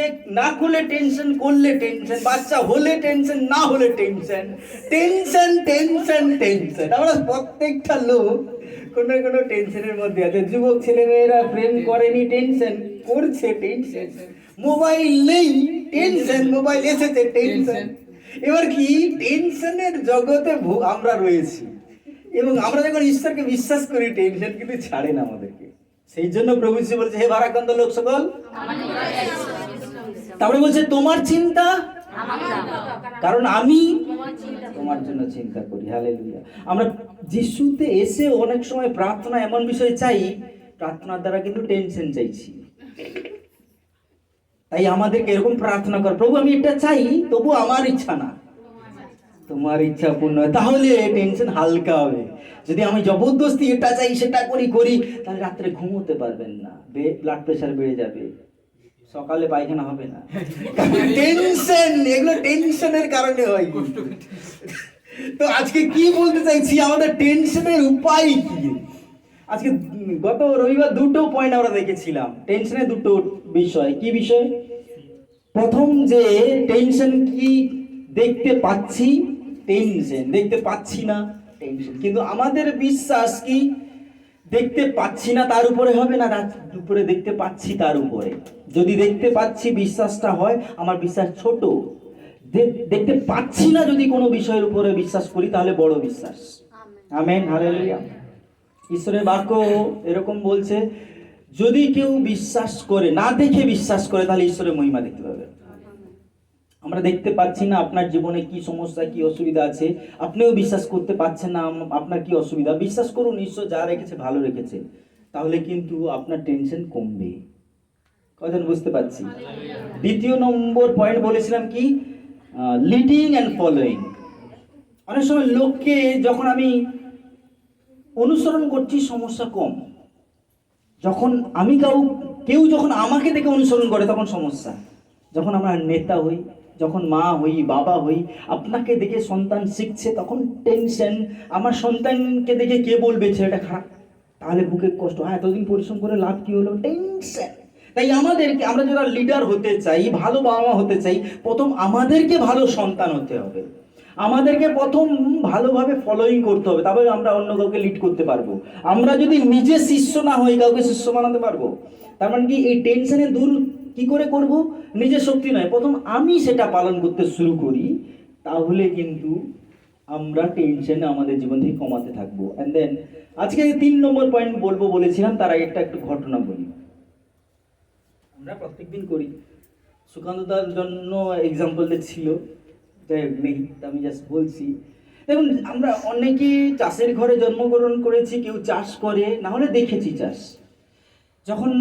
Cake না খুলে tension, করলে টেনশন, বাচ্চা হলে টেনশন, না হলে টেনশন, টেনশন টেনশন টেনশন। আমরা প্রত্যেকটা লোক কোনো না কোনো টেনশনের মধ্যে আছে। যুবক ছেলেমেয়েরা প্রেম করেনি, টেনশন করছে, টেনশন। মোবাইল নেই, টেনশন। মোবাইল এসেছে, টেনশন। এবার কি টেনশনের জগতে আমরা রয়েছি, এবং আমরা যখন ঈশ্বরকে বিশ্বাস করি টেনশন কিন্তু ছাড়ে না আমাদেরকে। সেই জন্য প্রভু যিশু বলছে, হে ভারাক্রান্ত লোক সকল, তারপরে বলছে তোমার চিন্তা, কারণ আমি তোমার জন্য চিন্তা করি। হালেলুয়া। আমরা যিশুতে এসে অনেক সময় প্রার্থনা এমন বিষয় চাই, প্রার্থনার দ্বারা কিন্তু টেনশন চাইছি। তাই আমাদেরকে এরকম প্রার্থনা কর, প্রভু আমি এটা চাই, তবু আমার ইচ্ছা না, তোমার ইচ্ছা পূর্ণ হয়, তাহলে টেনশন হালকা হবে। যদি আমি জবরদস্তি এটা চাই সেটা করি, তাহলে রাত্রে ঘুমোতে পারবেন না, ব্লাড প্রেশার বেড়ে যাবে, সকালে পায়খানা হবে না। টেনশন, এগুলো টেনশনের কারণে হয়। তো আজকে কি বলতে চাইছি, আমাদের টেনশনের উপায় কি? আজকে গত রবিবার দুটো পয়েন্ট আমরা দেখেছিলাম, টেনশনের দুটো বিষয়। কি বিষয়? প্রথম যে টেনশন কি দেখতে পাচ্ছি, টেনশন দেখতে পাচ্ছি না, টেনশন। কিন্তু আমাদের বিশ্বাস কি দেখতে পাচ্ছি না তার উপরে হবে না, রাত উপরে দেখতে পাচ্ছি তার উপরে। যদি দেখতে পাচ্ছি বিশ্বাসটা হয়, আমার বিশ্বাস ছোট। দেখতে পাচ্ছি না যদি কোনো বিষয়ের উপরে বিশ্বাস করি, তাহলে বড় বিশ্বাস। Amen, hallelujah. ঈশ্বরের বাক্য এরকম বলছে, যদি কেউ বিশ্বাস করে, না দেখে বিশ্বাস করে, তাহলে ঈশ্বরের মহিমা দেখতে পাবে। আমরা দেখতে পাচ্ছি না আপনার জীবনে কি সমস্যা, কি অসুবিধা আছে, আপনিও বিশ্বাস করতে পারছেন না আপনার কি অসুবিধা। বিশ্বাস করুন, ঈশ্বর যা রেখেছে ভালো রেখেছে, তাহলে কিন্তু আপনার টেনশন কমবে। কজন বুঝতে পারছি? দ্বিতীয় নম্বর পয়েন্ট বলেছিলাম কি, লিডিং অ্যান্ড ফলোয়িং। অনেক সময় লোককে যখন আমি অনুসরণ করছি, সমস্যা কম। যখন আমি কেউ যখন আমাকে দেখে অনুসরণ করে, তখন সমস্যা। যখন আমরা নেতা হই, যখন মা হই, বাবা হই, আপনাকে দেখে সন্তান শিখছে, তখন টেনশন। আমার সন্তানকে দেখে কে বলবে ছেলেটা খারাপ, তাহলে বুকে কষ্ট। হ্যাঁ, এতদিন পরিশ্রম করে লাভ কি হলো? টেনশন। তাই আমরা যারা লিডার হতে চাই, ভালো বাবা মা হতে চাই, প্রথম আমাদেরকে ভালো সন্তান হতে হবে, আমাদেরকে প্রথম ভালোভাবে ফলোইং করতে হবে, তবে আমরা অন্য কাউকে লিড করতে পারবো। আমরা যদি নিজে শিষ্য না হই, কাউকে শিষ্য বানাতে পারবো? তার মানে কি, এই টেনশনে দূর কি করে করব? নিজের শক্তি নয়, প্রথম আমি সেটা পালন করতে শুরু করি, তাহলে কিন্তু আমরা টেনশনে আমাদের জীবন থেকে কমাতে থাকবো। অ্যান্ড দেন আজকে 3 নম্বর পয়েন্ট বলেছিলাম, তার আগে একটু ঘটনা বলি। আমরা প্রত্যেকদিন করি, সুকান্তদার জন্য এক্সাম্পল ছিল, যাই হোক নেই, আমি জাস্ট বলছি। দেখুন, আমরা অনেকেই চাষের ঘরে জন্মগ্রহণ করেছি, কেউ চাষ করে, না হলে দেখেছি চাষ। যখন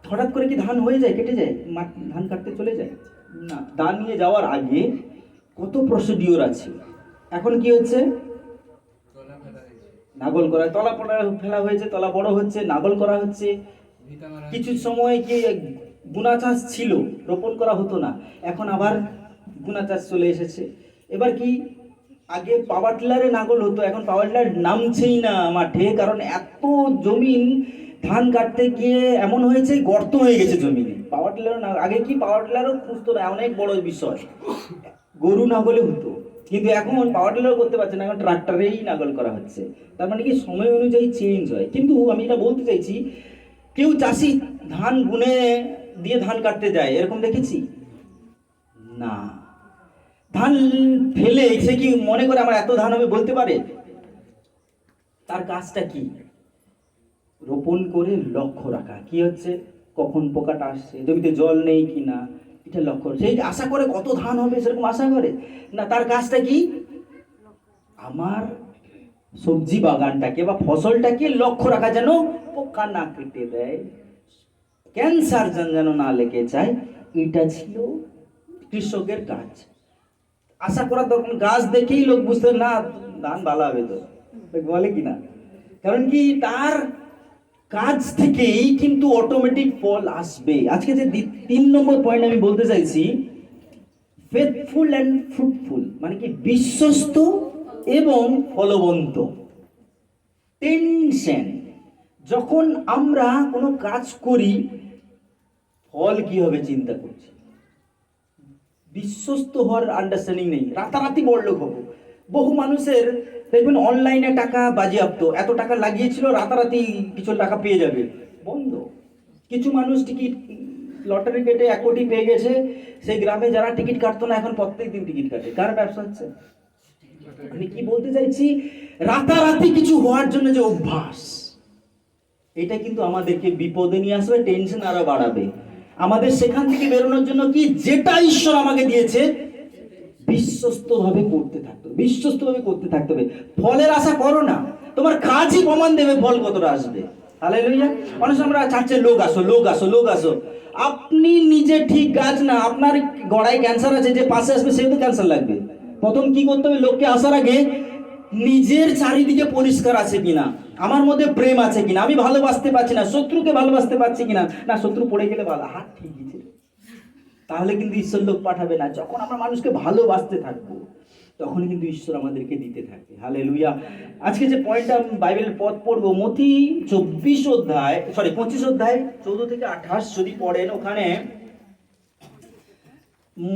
হঠাৎ করে কি ধান হয়ে যায়, কেটে যায়, ধান কাটতে চলে যায় না, ধান নিয়ে যাওয়ার আগে কত প্রসিডিওর আছে। এখন কি হচ্ছে, নাগল করা, তলা ফেলা হয়েছে, তলা বড় হচ্ছে, নাগল করা হচ্ছে। কিছু সময় কি বুনা চাষ ছিল, রোপণ করা হতো না, এখন আবার বুনা চাষ চলে এসেছে। এবার কি, আগে পাওয়ার টিলারে নাগল হতো, এখন পাওয়ার টিলার নামছেই না মাঠে, কারণ এত জমিন ধান কাটতে গিয়ে এমন হয়েছে, গর্ত হয়ে গেছে জমিনে। পাওয়ার টিলারও আগে কি পাওয়ার টিলারও খুঁজতো না, অনেক বড় বিষয়, গরু নাগলে হতো। কিন্তু এখন পাওয়ার টিলারও করতে পারছে না, এখন ট্রাক্টরেই নাগল করা হচ্ছে। তার মানে কি, সময় অনুযায়ী চেঞ্জ হয়। কিন্তু আমি এটা বলতে চাইছি, কেউ চাষি ধান বুনে দিয়ে ধান কাটতে যায়, এরকম দেখেছি না। ধান ফেলে সে কি মনে করে আমার এত ধান হবে বলতে পারে? তার কাজটা কি, রোপণ করে লক্ষ্য রাখা, কি হচ্ছে, কখন পোকাটা আসছে, জমিতে জল নেই কিনা, এটা লক্ষ্য। সেই আশা করে কত ধান হবে সেরকম আশা করে না, তার কাজটা কি, আমার সবজি বাগানটাকে বা ফসলটাকে লক্ষ্য রাখা, যেন পোকা না কেটে দেয়, ক্যান্সার যেন না লেগে যায়। এটা ছিল কৃষকের কাজ। আশা করার দরকার, গাছ দেখেই লোক বুঝতে না ধান ভালো হবে, তো বলে কিনা, কারণ কি তার কাজ থেকেই কিন্তু অটোমেটিক ফল আসবে। আজকে যে 3 নম্বর পয়েন্ট আমি বলতে চাইছি, ফেথফুল অ্যান্ড ফ্রুটফুল, মানে কি বিশ্বস্ত এবং ফলবন্ত। টেনশন, যখন আমরা কোনো কাজ করি ফল কি হবে চিন্তা করছি, বিশ্বস্ত হওয়ার আন্ডারস্ট্যান্ডিং নেই, রাতারাতি বড়লোক হবো। বহু মানুষের দেখবেন অনলাইনে টাকা বাজেয়াপ্ত, এত টাকা লাগিয়েছিল রাতারাতি কিছু টাকা পেয়ে যাবে, বন্ধ। কিছু মানুষ টিকিট লটারি কেটে 1 কোটি পেয়ে গেছে, সেই গ্রামে যারা টিকিট কাটতো না এখন প্রত্যেক দিন টিকিট কাটে। কার ব্যবসা হচ্ছে? আমি কি বলতে চাইছি, রাতারাতি কিছু হওয়ার জন্য যে অভ্যাস, এটা কিন্তু আমাদেরকে বিপদে নিয়ে আসবে, টেনশন আরো বাড়াবে। আমাদের সেখান থেকে বেরোনোর জন্য কি, যেটা ঈশ্বর আমাকে দিয়েছে বিশ্বস্তভাবে করতে থাকতে হবে, বিশ্বস্তভাবে করতে থাকতে হবে। ফলের আশা করো না, তোমার কাজই প্রমাণ দেবে ফল কতটা আসবে। হালেলুয়া। অনেক সময় আমরা চার্চে লোক আসো, লোক আসো, লোক আসো। আপনি নিজে ঠিক গাছ না, আপনার গড়ায় ক্যান্সার আছে, যে পাশে আসবে সেও তো ক্যান্সার লাগবে। প্রথম কি করতে হবে, লোককে আসার আগে নিজের চারিদিকে পরিষ্কার আছে কিনা, আমার মধ্যে প্রেম আছে কিনা, আমি ভালোবাসতে পারছি না, শত্রুকে ভালোবাসতে পারছি কিনা, না শত্রু পড়ে গেলে ভালো, হাত ঠিকই ছিল, তাহলে কিন্তু ঈশ্বর লোক পাঠাবে না। যখন আমরা মানুষকে ভালোবাসতে থাকবো তখন কিন্তু ঈশ্বর আমাদেরকে দিতে থাকবে। হালেলুয়া। আজকে যে পয়েন্টটা বাইবেলের পথ পড়বো, মথি 25 অধ্যায় 25 অধ্যায় 14 থেকে 28 যদি পড়েন, ওখানে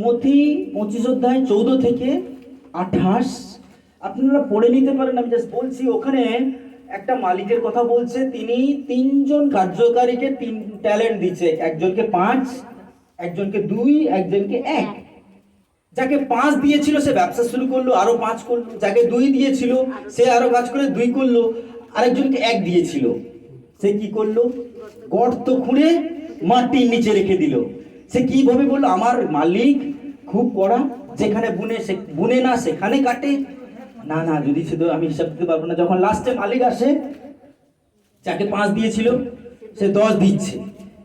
মথি 25 অধ্যায় 14 থেকে 28 আপনারা পড়ে নিতে পারেন। আমি জাস্ট বলছি, ওখানে একটা মালিকের কথা বলছে, তিনি 3 জন কার্যকারীকে 3 ট্যালেন্ট দিচ্ছে, একজনকে 5, একজনকে 2, একজনকে 1। যাকে 5 দিয়েছিল সে ব্যবসা শুরু করলো, আরো 5 করলো। যাকে 2 দিয়েছিল সে আরো কাজ করে 2 করলো। আরেকজনকে 1 দিয়েছিল, সে কি করলো, গর্ত খুঁড়ে মাটির নিচে রেখে দিল। সে কিভাবে বললো, আমার মালিক খুব কড়া, যেখানে বুনে না সেখানে কাটে, না না যদি সে তো আমি হিসাব দিতে পারবো না। যখন লাস্টে মালিক আসে, যাকে 5 দিয়েছিল সে 10 দিচ্ছে,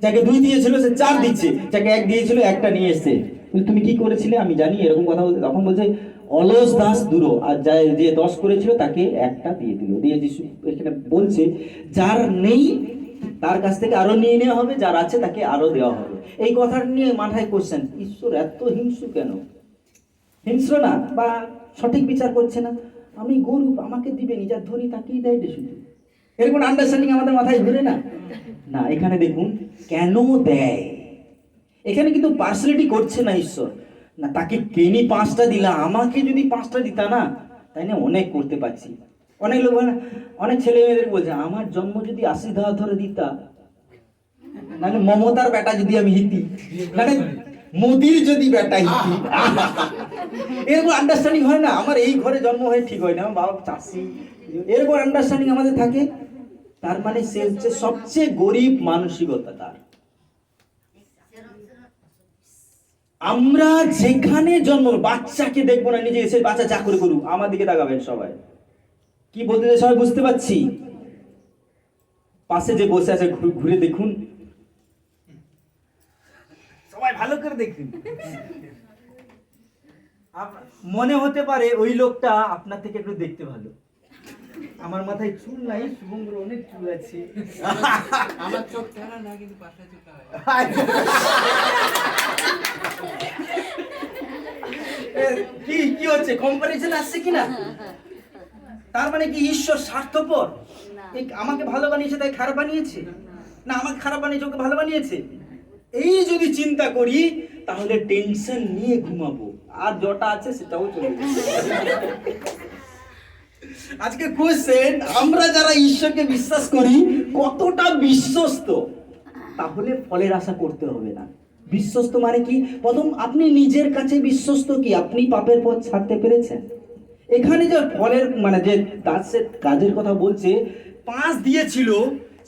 যাকে 2 দিয়েছিল সে 4 দিচ্ছে, যাকে 1 দিয়েছিল 1টা নিয়ে এসছে। তুমি কি করেছিলে আমি জানি, এরকম কথা বলতে। তখন বলছে অলস দাস দূর, আর যে 10 করেছিল তাকে 1টা দিয়ে দিল। দিয়ে যিশু এখানে বলছে, যার নেই তার কাছ থেকে আরো নিয়ে নেওয়া হবে, যার আছে তাকে আরো দেওয়া হবে। এই কথাটা নিয়ে মাথায় কোশ্চেন, ঈশ্বর এত হিংসু কেন? হিংস্র না, বা সঠিক বিচার করছে না, আমি গরিব আমাকে দিবেনি, যার ধনী তাকেই দেয় শুধু, এরকম আন্ডারস্ট্যান্ডিং আমাদের মাথায় ঘুরে না। না, এখানে দেখুন কেন দেয়। এখানে কিন্তু পার্সিয়ালিটি করছে না ঈশ্বর, না তাকে কেনি 5টা দিলা, আমাকে যদি 5টা দিতা না, তাই না অনেক করতে পারছি। অনেক লোক, অনেক ছেলে মেয়েদের বলছে, আমার জন্ম যদি 80 ধরে দিতা, মানে মমতার বেটা যদি আমি হিতি, মানে মোদির যদি বেটা হিতি, এরকম আন্ডারস্ট্যান্ডিং হয় না। আমার এই ঘরে জন্ম হয়ে ঠিক হয় না, আমার বাবা চাষি, এরকম আন্ডারস্ট্যান্ডিং আমাদের থাকে। তার মানে সে হচ্ছে সবচেয়ে গরিব মানসিকতা তার। আমরা যেখানে জন্ম, বাচ্চাকে দেখবো না নিজে, এসে বাচ্চা চাকরি করুক, আমার দিকে তাকাবেন সবাই। কি বলতে চাই সবাই বুঝতে পারছি? পাশে যে বসে আছে ঘুরে দেখুন, সবাই ভালো করে দেখুন। মনে হতে পারে ওই লোকটা আপনার থেকে একটু দেখতে ভালো। আমার মাথায় চুল নাই, শুভঙ্কর অনেক চুল আছে। আমার চোখ ছাড়া না, কিন্তু পাশে চোখটা হয়। কি হচ্ছে, কম্পারিজন আসছে কিনা? তার মানে কি ঈশ্বর স্বার্থপর? আমাকে ভালো বানিয়েছে তাই খারাপ বানিয়েছে? না, আমাকে খারাপ বানিয়েছে ওকে ভালো বানিয়েছে? এই যদি চিন্তা করি তাহলে টেনশন নিয়ে ঘুমাবো, আর যটা আছে সেটাও চলে যাবে। আজকে কোশ্চেন, আমরা যারা ঈশ্বরকে বিশ্বাস করি কতটা বিশ্বস্ত? তাহলে ফলের আশা করতে হবে না। বিশ্বস্ত মানে কি? প্রথম আপনি নিজের কাছে বিশ্বস্ত কি? আপনি পাপের পথ ছাড়তে পেরেছেন? এখানে যে ফলের মানে যে দাসের কাজের কথা বলছে, 5 দিয়েছিল,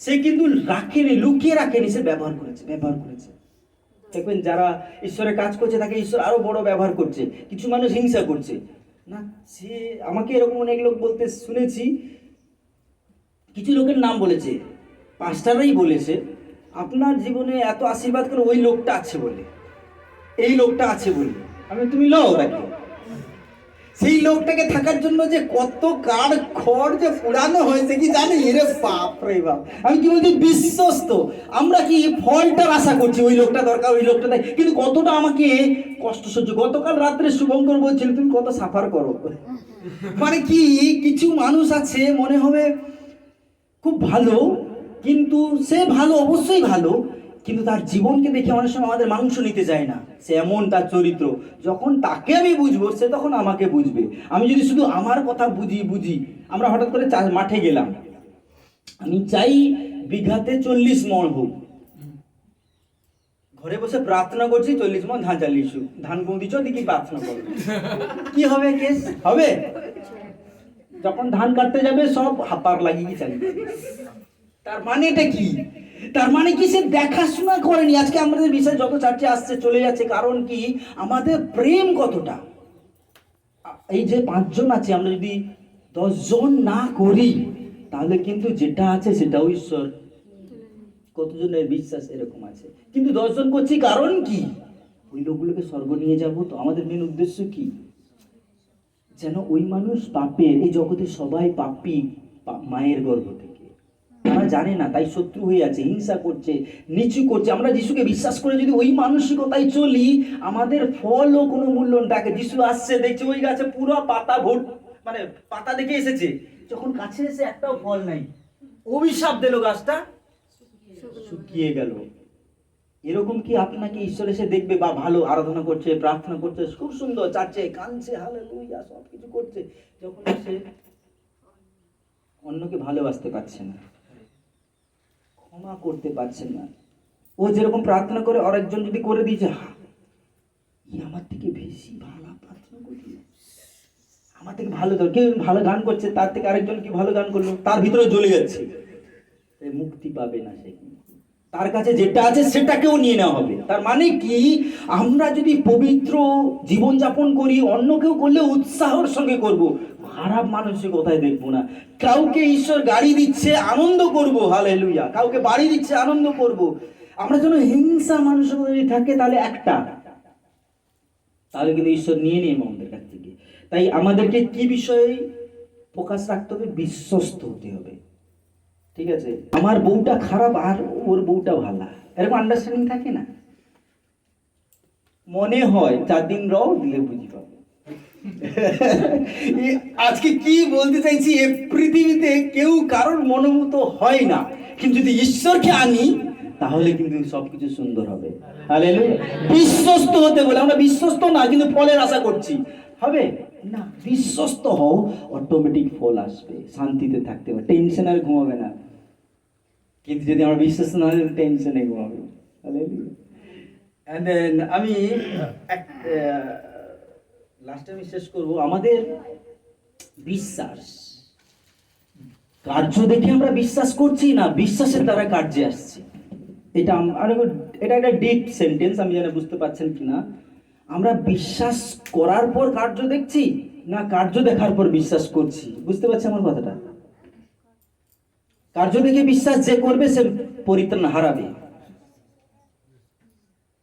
সে কিন্তু রাখেনি, লুকিয়ে রাখেনি, সে ব্যবহার করেছে। দেখবেন যারা ঈশ্বরের কাজ করছে তাকে ঈশ্বর আরো বড় ব্যবহার করছে। কিছু মানুষ হিংসা করছে না, সে আমাকে এরকম অনেক লোক বলতে শুনেছি, কিছু লোকের নাম বলেছে, পাস্টাররাই বলেছে, আপনার জীবনে এত আশীর্বাদ করে ওই লোকটা আছে বলে, এই লোকটা আছে বলে। আমি তুমি লও তাকে, সেই লোকটাকে থাকার জন্য যে কত কার খড় যে পুরানো হয়েছে কি জানি রে বাপ রে বাপ। আমি কি বলছি, বিশ্বস্ত। আমরা কি ফলটার আশা করছি, ওই লোকটা দরকার, ওই লোকটা দেয়, কিন্তু কতটা আমাকে কষ্ট সহ্য। গতকাল রাত্রে শুভঙ্কর বলছিল তুমি কত সাফার করো। মানে কি, কিছু মানুষ আছে মনে হবে খুব ভালো, কিন্তু সে ভালো, অবশ্যই ভালো, কিন্তু তার জীবনকে দেখে অনেক সময় আমাদের মাংস নিতে যায় না, সে এমন তার চরিত্র। যখন তাকে আমি বুঝবো, সে তখন আমাকে বুঝবে। আমি যদি শুধু আমার কথা বুঝি, আমরা হঠাৎ করে মাঠে গেলাম, আমি চাই বিঘাতে 40 মণ হোক, ঘরে বসে প্রার্থনা করছি 40 মণ ধান চালিয়েছু, ধান কম দিচ্ছ দেখি প্রার্থনা করবে, কি হবে? কেস হবে? যখন ধান কাটতে যাবে সব হাপার লাগিয়ে চালিয়ে। তার মানে এটা কি? তার মানে কি সে দেখাশোনা করেনি। আজকে আমাদের বিষয় যত চার্চে আসছে চলে যাচ্ছে, কারণ কি? আমাদের প্রেম কতটা। এই যে 5 জন আছে, আমরা যদি 10 জন না করি, তাহলে কিন্তু যেটা আছে সেটাও ঈশ্বর। কতজনের বিশ্বাস এরকম আছে? কিন্তু 10 জন করছি, কারণ কি? ওই লোকগুলোকে স্বর্গ নিয়ে যাব। তো আমাদের মেন উদ্দেশ্য কি? যেন ওই মানুষ পাপের, এই জগতে সবাই পাপী, মায়ের গর্ভ থেকে। তারা জানে না, তাই শত্রু হয়ে আছে, হিংসা করছে, নিচু করছে। আমরা যিশুকে বিশ্বাস করে যদি ওই মানসিকতায় চলি, আমাদের ফলও কোনো মূল্য থাকে। যিশু আসছে, দেখছে ওই গাছে পুরো পাতা মানে পাতা দেখে এসেছে, যখন কাছে এসে একটাও ফল নাই, অভিশাপ দিল, গাছটা শুকিয়ে গেল। এরকম কি আপনাকে ঈশ্বর এসে দেখবে? বা ভালো আরাধনা করছে, প্রার্থনা করছে, খুব সুন্দর চাচ্ছে, কাঁদছে, হালেলুয়া সব কিছু করছে, যখন সে অন্যকে ভালোবাসতে পারছে না, ক্ষমা করতে পারছেন না। ও যেরকম প্রার্থনা করে, আরেকজন যদি করে দিয়েছে, আমার থেকে বেশি ভালো প্রার্থনা করছে, আমার থেকে ভালো, কেউ ভালো গান করছে, তার থেকে আরেকজন কি ভালো গান করলো, তার ভিতরে জ্বলে যাচ্ছে, মুক্তি পাবে না সে। তার কাছে যেটা আছে সেটাকেও নিয়ে নেওয়া হবে। তার মানে কি? আমরা যদি পবিত্র জীবনযাপন করি, অন্য কেউ করলে উৎসাহের সঙ্গে করব, খারাপ মানসিকতায় দেখবো না। কাউকে ঈশ্বর গাড়ি দিচ্ছে, আনন্দ করব, হালেলুয়া। কাউকে বাড়ি দিচ্ছে, আনন্দ করব। আমরা যেন হিংসা মানসিকতা যদি থাকে, তাহলে তাহলে কিন্তু ঈশ্বর নিয়ে নেব আমাদের কাছ থেকে। তাই আমাদেরকে কি বিষয়ে ফোকাস রাখতে হবে? বিশ্বস্ত হতে হবে। ঠিক আছে? আমার বউটা খারাপ আর ওর বউটা ভালো, এরকম আন্ডারস্ট্যান্ডিং থাকে না? মনে হয় 4 দিন রও, দিলে বুঝি পাবে। আজকে কি বলতে চাইছি, এ পৃথিবীতে কেউ কারোর মনোমত হয় না, কিন্তু যদি ঈশ্বরকে আনি তাহলে কিন্তু সবকিছু সুন্দর হবে। হালেলুয়া। বিশ্বস্ত হতে বলে, আমরা বিশ্বস্ত না কিন্তু ফলের আশা করছি, হবে না। বিশ্বস্ত হও, অটোমেটিক ফল আসবে, শান্তিতে থাকতে হবে, টেনশন আর ঘুমাবে না। কিন্তু যদি আমরা বিশ্বাস না হয়, টেনশনে ঘুমাবে। হালেলুয়া। এন্ড দেন আমি লাস্টে আমি শেষ করবো, আমাদের বিশ্বাস, কার্য দেখে আমরা বিশ্বাস করছি না, বিশ্বাসের দ্বারা কার্যে আসছি। এটা একটা ডিপ সেন্টেন্স, আমি জানি বুঝতে পারছেন কিনা। আমরা বিশ্বাস করার পর কার্য দেখছি, না কার্য দেখার পর বিশ্বাস করছি? বুঝতে পারছি আমার কথাটা? কার্য দেখে বিশ্বাস যে করবে সে পরিত্রাণ হারাবে।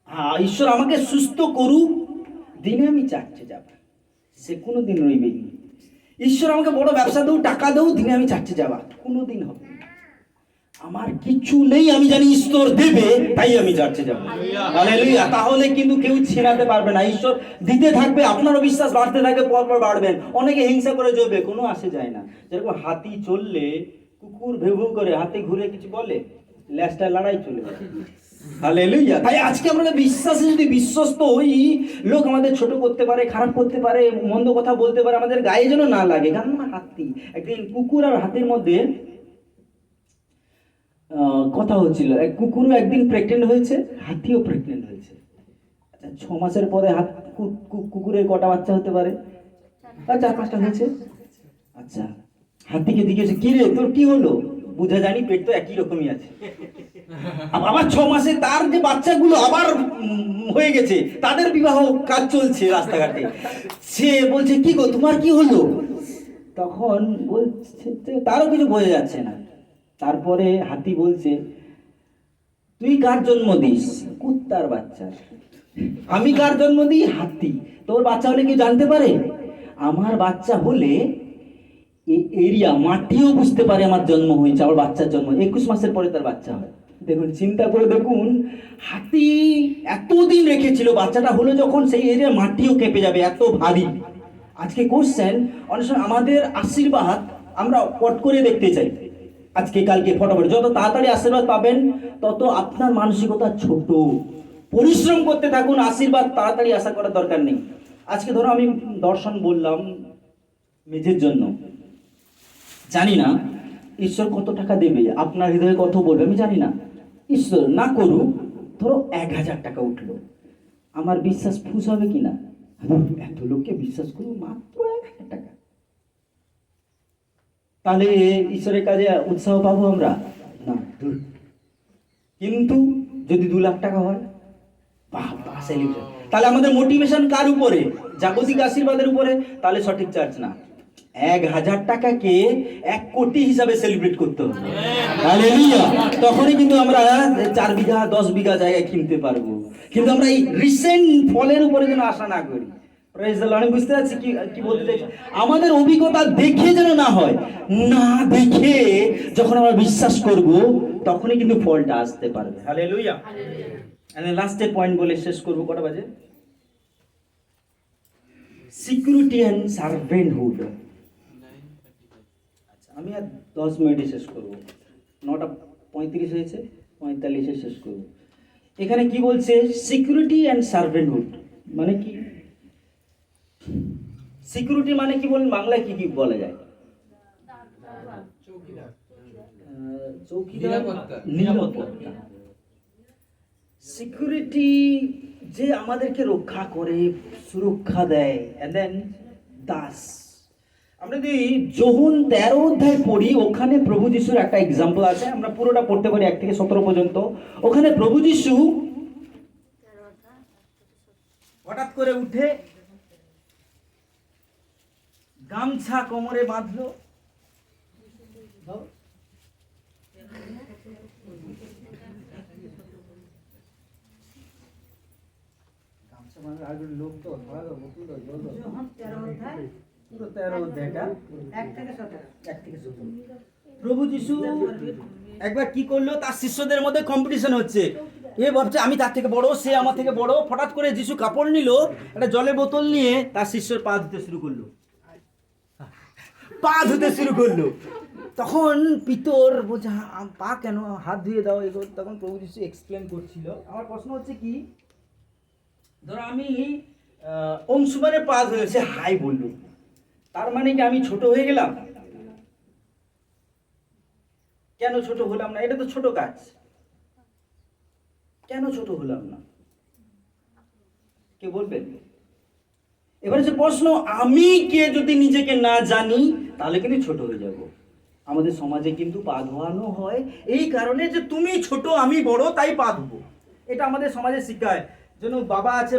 হ্যাঁ, ঈশ্বর আমাকে সুস্থ করুক, দিনে আমি চার্চে যাব, সে কোনোদিন রইবে না। ঈশ্বর আমাকে বড় ব্যবসা দেও, টাকা দেও, দিনে আমি চার্চে যাবা, কোনোদিন হবে। আমার কিছু নেই, আমি জানি ঈশ্বর দেবে, তাই আমি চার্চে যাবো। হালেলুয়া। তাহলে কিন্তু কেউ ছেড়াতে পারবে না। ঈশ্বর দিতে থাকবে, আপনারও বিশ্বাস বাড়তে থাকবে, পরপর বাড়বেন। অনেকে হিংসা করে চলবে, কোনো আসে যায় না। যেরকম হাতি চললে কুকুর ভেউ ভেউ করে, হাতে ঘুরে কিছু বলে, ল্যাসটা লড়াই চলে যায়। হালেলুয়া। তাই আজকে আমরা বিশ্বাসে যদি বিশ্বস্ত হই, লোক আমাদের ছোট করতে পারে, খারাপ করতে পারে, মন্দ কথা বলতে পারে, আমাদের গায়ে যেন না লাগে। কারণ আমরা হাতি। একদিন কুকুর আর হাতির মধ্যে কথা হচ্ছিল। এক কুকুরও একদিন প্রেগনেন্ট হয়েছে, হাতিও প্রেগনেন্ট হয়েছে। আচ্ছা, 6 মাসের পরে কুকুরের কটা বাচ্চা হতে পারে? 4-5টা হয়েছে। আচ্ছা, হাতিকে জিজ্ঞেস, কি রে তোর কি হলো? বুঝা জানি পেট তো একই রকমই আছে। আবার 6 মাসে তার যে বাচ্চাগুলো আবার হয়ে গেছে, তাদের বিবাহ কাজ চলছে রাস্তাঘাটে। সে বলছে, কি গো তোমার কি হলো? তখন বলছে, তারও কিছু বোঝা যাচ্ছে না। তারপরে হাতি বলছে, তুই কার জন্ম দিস? কুত্তার বাচ্চা। আমি কার জন্ম দিই? হাতি। তোর বাচ্চা হলে কি জানতে পারে? আমার বাচ্চা হলে এরিয়া মাটিও বুঝতে পারে আমার জন্ম হয়েছে, আমার বাচ্চার জন্ম। 21 মাসের পরে তার বাচ্চা হয়। দেখুন, চিন্তা করে দেখুন, হাতি এতদিন রেখেছিল, বাচ্চাটা হলো যখন, সেই এরিয়া মাটিও কেঁপে যাবে, এত ভারী। আজকে কোশ্চেন, অনেক সময় আমাদের আশীর্বাদ আমরা পট করে দেখতে চাই, আজকে কালকে ফটাফট, যত তাড়াতাড়ি আশীর্বাদ পাবেন তত আপনার মানসিকতা ছোট। পরিশ্রম করতে থাকুন, আশীর্বাদ তাড়াতাড়ি আশা করার দরকার নেই। আজকে ধরো আমি দর্শন বললাম মেঝের জন্য, জানি না ঈশ্বর কত টাকা দেবে, আপনার হৃদয়ে কত বলবে আমি জানি না। ঈশ্বর না করুক, ধরো 1000 টাকা উঠলো, আমার বিশ্বাস ফুস হবে কিনা? এত লোককে বিশ্বাস করবো মাত্র 1000 টাকা, তাহলে ঈশ্বরের কাজে উৎসাহ পাবো আমরা না? ধুর। কিন্তু যদি 2 লাখ টাকা হয়, বাহ সেলিব্রেশন, তাহলে আমাদের মোটিভেশন কার উপরে? জাগতিক আশীর্বাদের উপরে। তাহলে সঠিক চার্চ না, 1000 টাকাকে 1 কোটি হিসাবে সেলিব্রেট করতে হবে। হালেলুয়া। তখনই কিন্তু আমরা 4 বিঘা 10 বিঘা জায়গায় কিনতে পারবো। কিন্তু আমরা এই রিসেন্ট ফলের উপরে যেন আশা না করি। Prize the Lord. আমি বুঝতে পারছি কি বলতে চাইছি। আমাদের অভিজ্ঞতা দেখে যেন না হয়, না দেখে যখন আমরা বিশ্বাস করব তখনই কিন্তু ফলটা আসতে পারবে। হালেলুয়া। এন্ড লাস্টের পয়েন্ট বলে শেষ করব, কটা বাজে? Security and servanthood. আচ্ছা, আমি আর 10 মিনিটে শেষ করব, 9:35 হয়েছে, 45-এ শেষ করব। এখানে কি বলছে? সিকিউরিটি অ্যান্ড সার্ভেন্টহুড মানে কি? সিকিউরিটি মানে কি বলেন বাংলায়, কি বলা যায়? চৌকিদার, নিরাপত্তা। সিকিউরিটি যে আমাদেরকে রক্ষা করে, সুরক্ষা দেয়। এন্ড দেন দাস। আমরা যদি যোহন 13 অধ্যায় পড়ি, ওখানে প্রভু যিশুর একটা এক্সাম্পল আছে। আমরা পুরোটা পড়তে পারি 1 থেকে 17 পর্যন্ত। ওখানে প্রভু যিশু হঠাৎ করে উঠে গামছা কোমরে বাঁধলো, লোক তো পুরো 13 অধ্যায়টা 1 থেকে 17। প্রভু যিশু একবার কি করলো, তার শিষ্যদের মধ্যে কম্পিটিশন হচ্ছে। এ ভাবছে আমি তার থেকে বড়, সে আমার থেকে বড়। হঠাৎ করে যিশু কাপড় নিল, একটা জলের বোতল নিয়ে তার শিষ্যর পা ধুতে শুরু করলো। তখন পিতর বলছে পা কেন, হাত ধুয়ে দাও এগুলো। তখন প্রভু যিশু এক্সপ্লেন করছিল। আমার প্রশ্ন হচ্ছে কি, ধরো আমি অংশুমানের পা ধুয়েছে, হাই বললো, তার মানে কি আমি ছোট হয়ে গেলাম? কেন ছোট হলাম না? এটা তো ছোট কাজ, কেন ছোট হলাম না? কে বলবেন? এবারে যে প্রশ্ন, আমি কে যদি নিজেকে না জানি তাহলে কিন্তু ছোট হয়ে যাব। আমাদের সমাজে কিন্তু পা ধোয়ানো হয় এই কারণে যে তুমি ছোট আমি বড়, তাই পা ধুবো। এটা আমাদের সমাজে শিখায়। যেন বাবা আছে,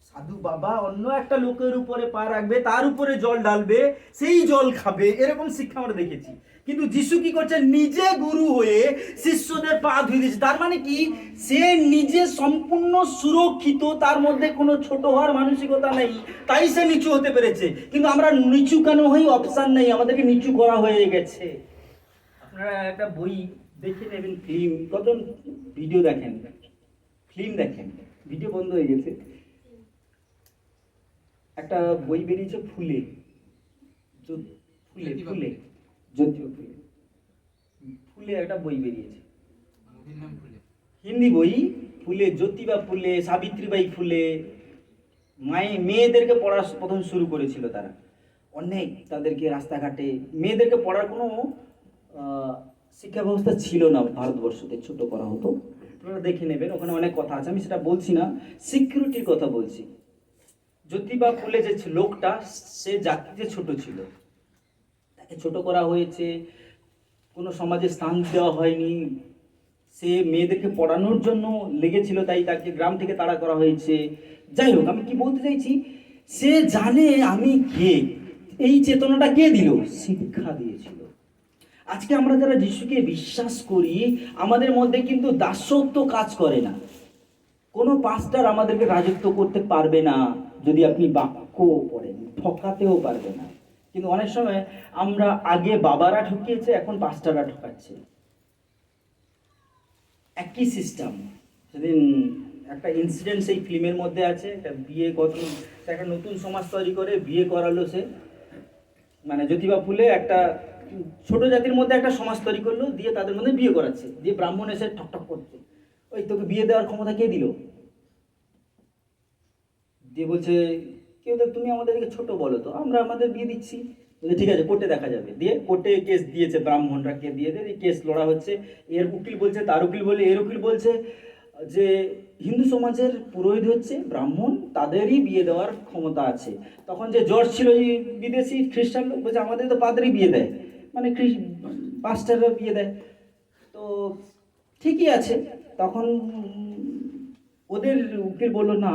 সাধু বাবা অন্য একটা লোকের উপরে পা রাখবে, তার উপরে জল ঢালবে, সেই জল খাবে, এরকম শিক্ষা আমরা দেখেছি। কিন্তু যিশু কি করছে, নিজে গুরু হয়ে শিষ্যদের পা ধুয়ে দিয়েছে। তার মানে কি, সে নিজে সম্পূর্ণ সুরক্ষিত, তার মধ্যে কোনো ছোট হওয়ার মানসিকতা নেই, তাই সে নিচু হতে পেরেছে। কিন্তু আমরা নিচু কেন হই, অপশন নেই, আমাদেরকে নিচু করা হয়ে গেছে। আপনারা একটা বই দেখে নেবেন, ফিল্ম, কজন ভিডিও দেখেন, ফিল্ম দেখেন, ভিডিও বন্ধ হয়ে গেছে। একটা বই বেরিয়েছে ফুলে, ফুলে ফুলে জ্যোতিবা ফুলে, ফুলে একটা বই বেরিয়েছে, হিন্দি বই। ফুলে, জ্যোতিবা ফুলে, সাবিত্রীবাই ফুলে মেয়েদেরকে পড়া প্রথম শুরু করেছিল তারা। অনেক তাদেরকে রাস্তাঘাটে, মেয়েদেরকে পড়ার কোনো শিক্ষা ব্যবস্থা ছিল না ভারতবর্ষতে, ছোট করা হতো। আপনারা দেখে নেবেন, ওখানে অনেক কথা আছে, আমি সেটা বলছি না, সিকিউরিটির কথা বলছি। জ্যোতিবা ফুলে যে লোকটা, সে জাতিতে ছোট ছিল, তাকে ছোট করা হয়েছে, কোনো সমাজে স্থান দেওয়া হয়নি। সে মেয়েদেরকে পড়ানোর জন্য লেগেছিল, তাই তাকে গ্রাম থেকে তাড়া করা হয়েছে। যাই হোক, আমি কি বলতে চাইছি, সে জানে আমি কে, এই চেতনাটা কে দিল? শিক্ষা দিয়েছিল। আজকে আমরা যারা যিশুকে বিশ্বাস করি, আমাদের মধ্যে কিন্তু দাসত্ব কাজ করে না। কোনো পাস্টার আমাদেরকে রাজত্ব করতে পারবে না যদি আপনি বাক্য পড়েন, ঠকাতেও পারবে না। কিন্তু অনেক সময় আমরা আগে বাবারা ঠকিয়েছে, এখন পাস্টাররা ঠকাচ্ছে। একই সিস্টেম। সেদিন একটা ইনসিডেন্ট সেই ফিল্মের মধ্যে আছে, একটা বিয়ে একটা নতুন সমাজ তৈরি করে বিয়ে করালো সে, মানে জ্যোতিবা ফুলে একটা ছোট জাতির মধ্যে একটা সমাজ তৈরি করলো, দিয়ে তাদের মধ্যে বিয়ে করাচ্ছে, দিয়ে ব্রাহ্মণ এসে ঠকঠক করছে, ওই তোকে বিয়ে দেওয়ার ক্ষমতা কে দিল? দিয়ে বলছে কেউ তো, তুমি আমাদেরকে ছোট বলো তো, আমরা আমাদের বিয়ে দিচ্ছি। বলছে ঠিক আছে, কোর্টে দেখা যাবে। দিয়ে কোর্টে কেস দিয়েছে, ব্রাহ্মণরা কে দিয়ে দিয়ে কেস লড়া হচ্ছে। এর উকিল বলছে, তার উকিল বলে, এর উকিল বলছে যে হিন্দু সমাজের পুরোহিত হচ্ছে ব্রাহ্মণ, তাদেরই বিয়ে দেওয়ার ক্ষমতা আছে। তখন যে জর্জ ছিল এই বিদেশি খ্রিস্টান লোক, বলছে আমাদের তো পাদ্রী বিয়ে দেয়, মানে পাস্টাররা বিয়ে দেয়। তো ঠিকই আছে। তখন ওদের উকিল বললো না,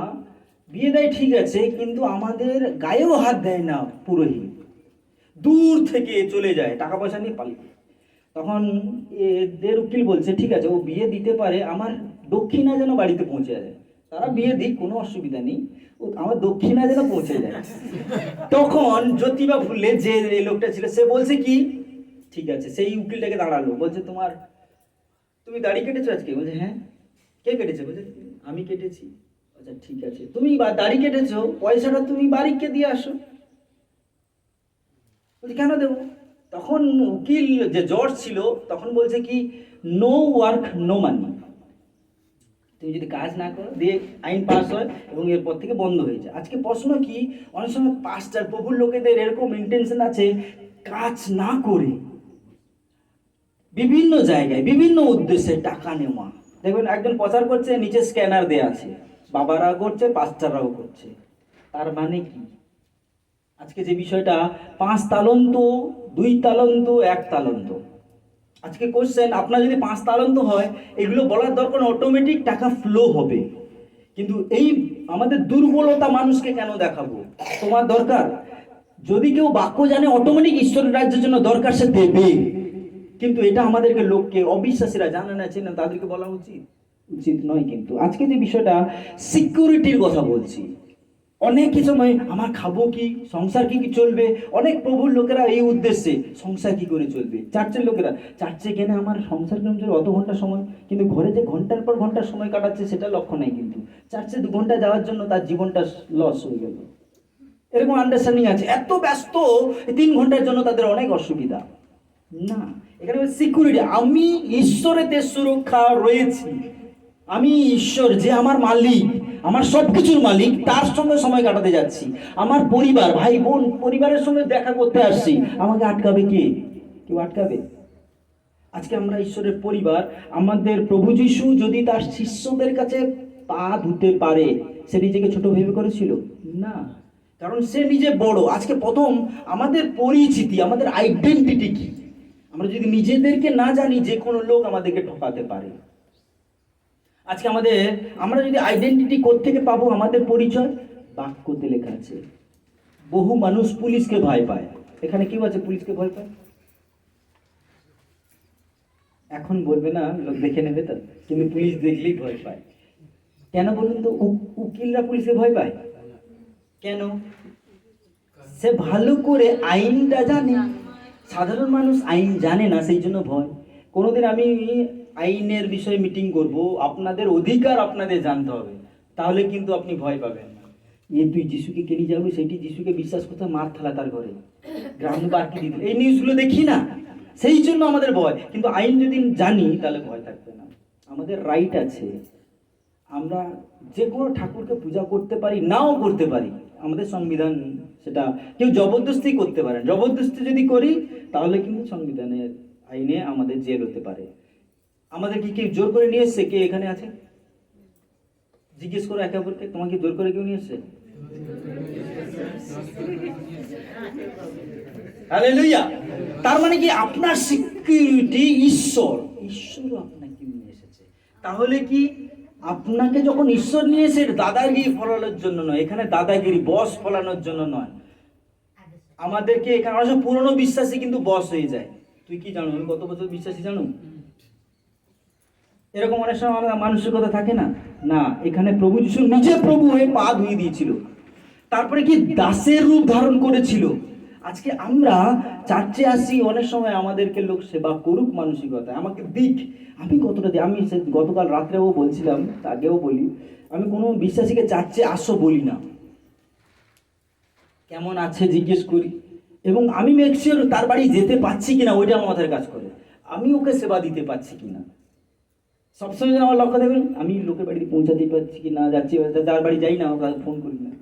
বিয়ে দেয় ঠিক আছে, কিন্তু আমাদের গায়েও হাত দেয় না পুরোহিত, দূর থেকে চলে যায় টাকা পয়সা নিয়ে পালিয়ে। তখন এদের উকিল বলছে ঠিক আছে, ও বিয়ে দিতে পারে, আমার দক্ষিণা যেন বাড়িতে পৌঁছে যায়। তারা বিয়ে দিক, কোনো অসুবিধা নেই, ও আমার দক্ষিণা যেন পৌঁছে যায়। তখন জ্যোতিবা ফুলে যে এই লোকটা ছিল, সে বলছে কি ঠিক আছে, সেই উকিলটাকে দাঁড়ালো, বলছে তুমি দাড়ি কেটেছো আজকে? বলছে হ্যাঁ। কে কেটেছে? বলছে আমি কেটেছি। আচ্ছা ঠিক আছে, তুমি দাড়ি কেটেছো, পয়সাটা তুমি বাড়িকে দিয়ে আসো। বলছি কেন দেবো? তখন উকিল যে জজ ছিল তখন বলছে কি, নো ওয়ার্ক নো মানি, তুমি যদি কাজ না করো, দিয়ে আইন পাস হয় এবং এরপর থেকে বন্ধ হয়ে যায়। আজকে প্রশ্ন কি, অনেক সময় পাস্টার প্রভুর লোকেদের এরকম ইন্টেনশন আছে, কাজ না করে বিভিন্ন জায়গায় বিভিন্ন উদ্দেশ্যে টাকা নেওয়া। দেখবেন একজন প্রচার করছে, নিচে স্ক্যানার দেয়া আছে, বাবারা করছে, পাস্টাররাও করছে। তার মানে কি, আজকে যে বিষয়টা 5 তালন্ত, 2 তালন্ত, 1 তালন্ত, আজকে কোশ্চেন, আপনার যদি 5 তালন্ত হয়, এগুলো বলার দরকার, অটোমেটিক টাকা ফ্লো হবে। কিন্তু এই আমাদের দুর্বলতা মানুষকে কেন দেখাবো? তোমার দরকার, যদি কেউ বাক্য জানে, অটোমেটিক ঈশ্বরের রাজ্যের জন্য দরকার, সে দেবে। কিন্তু এটা আমাদেরকে লোককে, অবিশ্বাসীরা জানে না, চেনে, তাদেরকে বলা উচিত উচিত নয়। কিন্তু আজকে যে বিষয়টা সিকিউরিটির কথা বলছি, অনেক সময় আমার খাবো কি, সংসার কি চলবে, অনেক প্রভুর লোকেরা এই উদ্দেশ্যে সংসার কি করে চলবে। চার্চের লোকেরা চার্চে কেনে আমার সংসার কেমন চলবে, অত ঘন্টা সময়, কিন্তু ঘরে যে ঘন্টার পর ঘন্টা সময় কাটাচ্ছে সেটা লক্ষ্য নাই। কিন্তু চার্চে 2 ঘন্টা যাওয়ার জন্য তার জীবনটা লস হয়ে গেল, এরকম আন্ডারস্ট্যান্ডিং আছে। এত ব্যস্ত, 3 ঘন্টার জন্য তাদের অনেক অসুবিধা। না, এখানে সিকিউরিটি, আমি ঈশ্বরেতে সুরক্ষা রয়েছি, আমি ঈশ্বর যে আমার মালিক, আমার সবকিছুর মালিক, তার সঙ্গে সময় কাটাতে যাচ্ছি। আমার পরিবার, ভাই বোন, পরিবারের সঙ্গে দেখা করতে আসছি, আমাকে আটকাবে কে? কেউ আটকাবে? আজকে আমরা ঈশ্বরের পরিবার, আমাদের প্রভু যীশু যদি তার শিষ্যদের কাছে পা ধুতে পারে, সে নিজেকে ছোট ভেবে করেছিল না, কারণ সে নিজে বড়। আজকে প্রথম আমাদের পরিচিতি, আমাদের আইডেন্টিটি কি? আমরা যদি নিজেদেরকে না জানি, যে কোনো লোক আমাদেরকে ঠকাতে পারে। আজকে আমরা যদি আইডেন্টিটি কোত্থেকে পাবো, আমাদের পরিচয় বাক্যতে লেখা আছে। বহু মানুষ পুলিশকে ভয় পায়, এখানে কেউ আছে পুলিশকে ভয় পায়? এখন বলবে না, লোক দেখে নেবে তো, কিন্তু পুলিশ দেখলেই ভয় পায়। কেন বলুন তো? উকিলরা পুলিশকে ভয় পায় কেন? সে ভালো করে আইনটা জানে, সাধারণ মানুষ আইন জানে না, সেই জন্য ভয়। কোনোদিন আমি আইনের বিষয়ে মিটিং করব, আপনাদের অধিকার আপনাদের জানতে হবে, তাহলে কিন্তু আপনি ভয় পাবেন না। তুই যিশুকে কেলি যাবি, সেইটি যিশুকে বিশ্বাস করতে, মার থালা তার ঘরে, গ্রাম বাকি দিতে, এই নিউজগুলো দেখি না, সেই জন্য আমাদের ভয়। কিন্তু আইন যদি জানি, তাহলে ভয় থাকবে না। আমাদের রাইট আছে, আমরা যে কোনো ঠাকুরকে পূজা করতে পারি, নাও করতে পারি, আমাদের সংবিধান সেটা কেউ জবরদস্তি করতে পারে। জবরদস্তি যদি করি, তাহলে কিন্তু সংবিধানের আইনে আমাদের জেল হতে পারে। আমাদের কি কেউ জোর করে নিয়ে এসছে? কে এখানে আছে? জিজ্ঞেস করো একে অপরকে, তোমাকে জোর করে কেউ নিয়ে এসছে? হালেলুয়া। তার মানে কি, আপনার সিকিউরিটি ঈশ্বর, ঈশ্বরও আপনাকে নিয়ে এসেছে। তাহলে কি, আপনাকে যখন ঈশ্বর নিয়ে এসে, দাদাগিরি ফলানোর জন্য নয়, এখানে দাদাগিরি বস ফলানোর জন্য নয়। আমাদেরকে এখানে অবশ্য পুরনো বিশ্বাসী কিন্তু বস হয়ে যায়। তুই কি জানো আমি কত বছর বিশ্বাসী জানো? এরকম অনেক সময় আমাদের মানসিকতা থাকে না। না, এখানে প্রভু যিশু নিজে প্রভু হয়ে পা ধুয়ে দিয়েছিল, তারপরে কি দাসের রূপ ধারণ করেছিল। আজকে আমরা চার্চে আসি, অনেক সময় আমাদেরকে লোক সেবা করুক মানসিকতা, আমাকে দিক, আমি কতটা দিই। আমি গতকাল রাত্রেও বলছিলাম, আগেও বলি, আমি কোনো বিশ্বাসীকে চার্চে আসো বলি না, কেমন আছে জিজ্ঞেস করি, এবং আমি মেক শিওর তার বাড়ি যেতে পারছি কিনা ওইটা আমার মাথায় কাজ করে, আমি ওকে সেবা দিতে পারছি কিনা। সবসময় যেন আমার লক্ষ্য দেখবেন আমি লোকের বাড়িতে পৌঁছাতে পারছি কি না, যাচ্ছি, যার বাড়ি যাই না ওকে ফোন করি না,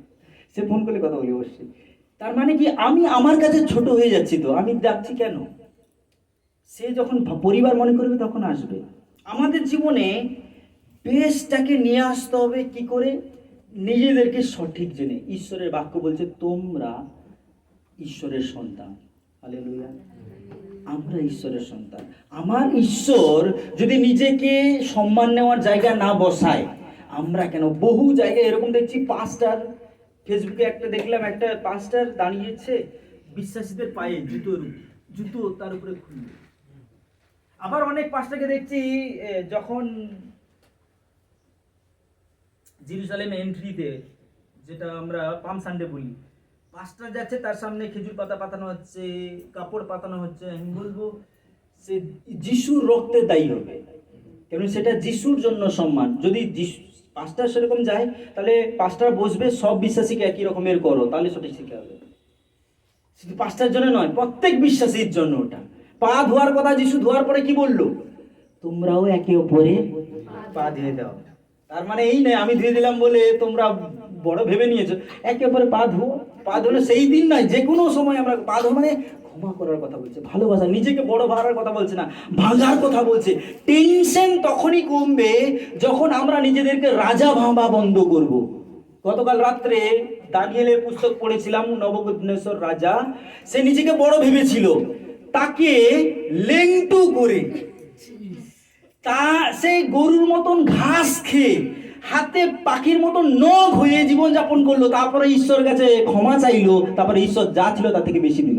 সে ফোন করলে কথা বলি অবশ্যই। তার মানে কি আমি আমার কাছে ছোট হয়ে যাচ্ছি, তো আমি যাচ্ছি কেন? সে যখন পরিবার মনে করবে তখন আসবে। আমাদের জীবনে বেশটাকে নিয়ে আসতে হবে কি করে? নিজেদেরকে সঠিক জেনে। ঈশ্বরের বাক্য বলছে তোমরা ঈশ্বরের সন্তান। হালেলুয়া। আমরা ঈশ্বরের সন্তান। আমার ঈশ্বর যদি নিজেকে সম্মান নেওয়ার জায়গা না বসায়, আমরা কেন? বহু জায়গায় এরকম দেখছি, পাস্টার, ফেসবুকে একটা দেখলাম, একটা পাস্টার দাঁড়িয়েছে বিশ্বাসীদের পায়ে জুতো তার উপরে খুলবে। আবার অনেক পাস্টারকে দেখছি যখন জেরুজালেম এন্ট্রিতে, যেটা আমরা পাম সানডে বলি, পাস্টার যাচ্ছে তার সামনে খেজুর পাতা পাতানো হচ্ছে, কাপড় পাতানো হচ্ছে। আমি বলবো সে যিশুর রক্তে দায়ী হবে, কারণ সেটা যিশুর জন্য সম্মান। যদি পাস্টার সেরকম যায় তাহলে পাস্টার বসবে সব বিশ্বাসীকে একই রকমের করো, তাহলে সঠিক শিক্ষা হবে। শুধু পাস্টার জন্য নয়, প্রত্যেক বিশ্বাসীর জন্য ওটা। পা ধোয়ার কথা যিশু ধোয়ার পরে কি বললো? তোমরাও একে অপরে পা ধুয়ে দাও। তার মানে এই নয় আমি ধুয়ে দিলাম বলে তোমরা বড় ভেবে নিয়েছো। একে অপরে পা ধুও। পা ধুলে সেই দিন নয়, যে কোনো সময় আমরা পা ধো, মানে ক্ষমা করার কথা বলছে, ভালোবাসা, নিজেকে বড় ভাড়ার কথা বলছে না, ভাঙার কথা বলছে। টেনশন তখনই কমবে যখন আমরা নিজেদেরকে রাজা ভাবা বন্ধ করব। গতকাল রাত্রে দানিয়েলের পুস্তক পড়েছিলাম, নবুকদনেসর রাজা, সে নিজেকে বড় ভেবেছিল, তাকে লেংটু করে তা সেই গরুর মতন ঘাস খেয়ে হাতে পাখির মতন নখ হয়ে জীবনযাপন করলো। তারপরে ঈশ্বরের কাছে ক্ষমা চাইলো, তারপরে ঈশ্বর যা ছিল তার থেকে বেশি দিল।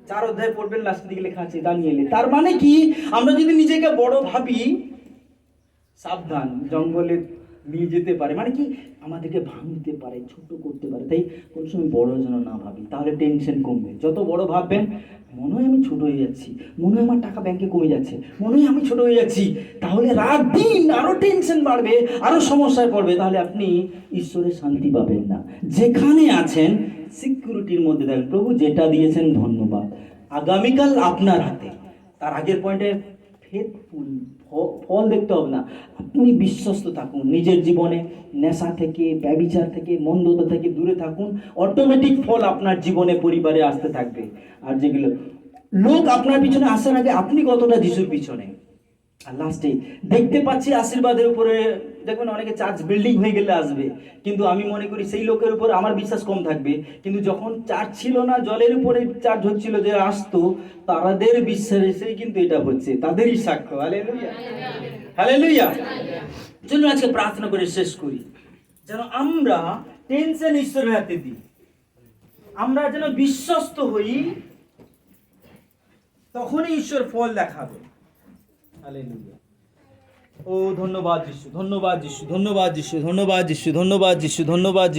4 অধ্যায় পড়বেন, লাস্টের দিকে লেখা আছে দানিয়েলে। তার মানে কি, আমরা যদি নিজেকে বড় ভাবি, সাবধান, জঙ্গলে নিয়ে যেতে পারে। মানে কি, আমাদেরকে ভাঙতে পারে, ছোট করতে পারে। তাই কোন সময় বড় যেন না ভাবি, তাহলে টেনশন কমবে। যত বড় ভাববেন, মনে হয় আমি ছোট হয়ে যাচ্ছি, মনে হয় আমার টাকা ব্যাংকে কমে যাচ্ছে, মনে হয় আমি ছোট হয়ে যাচ্ছি, তাহলে রাত দিন আরো টেনশন বাড়বে, আরো সমস্যায় পড়বে। তাহলে আপনি ঈশ্বরের শান্তি পাবেন না। যেখানে আছেন সিকিউরিটির মধ্যে থাকবেন। প্রভু যেটা দিয়েছেন ধন্যবাদ, আগামীকাল আপনার হাতে। তার আগের পয়েন্টে ফেথফুল, ফল দেখতে হবে না, আপনি বিশ্বস্ত থাকুন। নিজের জীবনে নেশা থেকে, ব্যভিচার থেকে, মন্দতা থেকে দূরে থাকুন। অটোমেটিক ফল আপনার জীবনে, পরিবারে আসতে থাকবে। আর যেগুলো লোক আপনার পিছনে আসার আগে আপনি কতটা যিশুর পিছনে। আর লাস্টে দেখতে পাচ্ছি আশীর্বাদের উপরে, দেখবেন অনেকে চার্চ বিল্ডিং হয়ে গেলে আসবে, কিন্তু আমি মনে করি সেই লোকের উপর আমার বিশ্বাস কম থাকবে। কিন্তু যখন চার্চ ছিল না, জলের উপরে চার্চ হচ্ছিল, যে আসতো তাদের বিশ্বাসেই কিন্তু এটা হচ্ছে, তাদেরই সাক্ষ্য। Hallelujah, hallelujah. চলুন আজকে প্রার্থনা করে শেষ করি, যেন আমরা টেনশন ঈশ্বরের হাতে দিই, আমরা যেন বিশ্বস্ত হই, তখনই ঈশ্বর ফল দেখাবে। হালেলুয়া। ও ধন্যবাদ যিশু, ধন্যবাদ যিশু, ধন্যবাদ যিশু, ধন্যবাদ যিশু, ধন্যবাদ যিশু, ধন্যবাদ যিশু।